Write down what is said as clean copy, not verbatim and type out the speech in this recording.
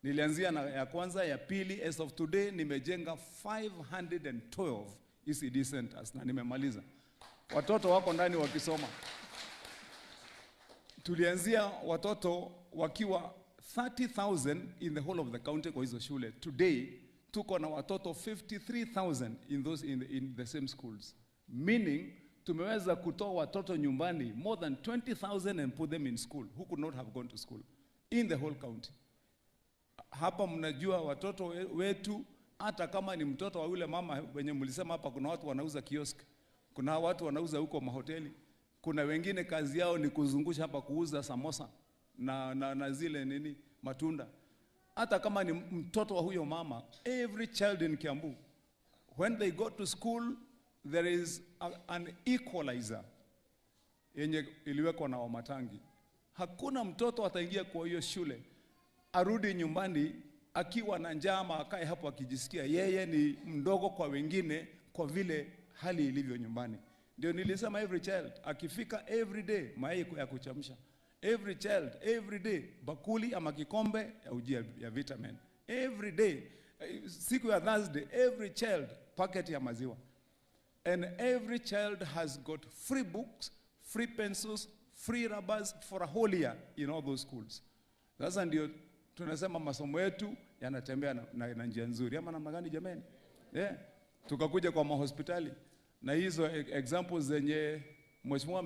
Nilianzia na ya kwanza, ya pili. As of today nimejenga 512 ECD centers na nimemaliza. Watoto wako ndani wakisoma. Tulianzia watoto wakiwa 30,000 in the whole of the county kwa hizo shule. Today tuko na watoto 53,000 in the same schools. Meaning tumeweza kutoa watoto nyumbani more than 20,000 and put them in school who could not have gone to school in the whole county. Hapa mnajua watoto wetu, hata kama ni mtoto wa yule mama wenye mlisema hapa, kuna watu wanauza kiosk, kuna watu wanauza huko mahoteli, kuna wengine kazi yao ni kuzungusha hapa kuuza samosa na zile nini matunda. Hata kama ni mtoto wa huyo mama, every child in Kiambu, when they go to school, there is an equalizer yenye iliwekwa na Wamatangi. Hakuna mtoto ataingia kwa hiyo shule arudi nyumbani akiwa na njaa ama akae hapo akijisikia yeye ni mdogo kwa wengine kwa vile hali ilivyo nyumbani. Ndio nilisema every child akifika every day mayai ya kuchemsha, every child every day bakuli ama kikombe ya uji ya vitamin, every day siku ya Thursday every child packet ya maziwa, and every child has got free books, free pencils, free rubbers for a whole year in all those schools. Sasa ndio tunasema masomo yetu yanatembea na njia nzuri. Ama namna gani jamani? Tukakuja kwa mahospitali na hizo examples zenye mheshimiwa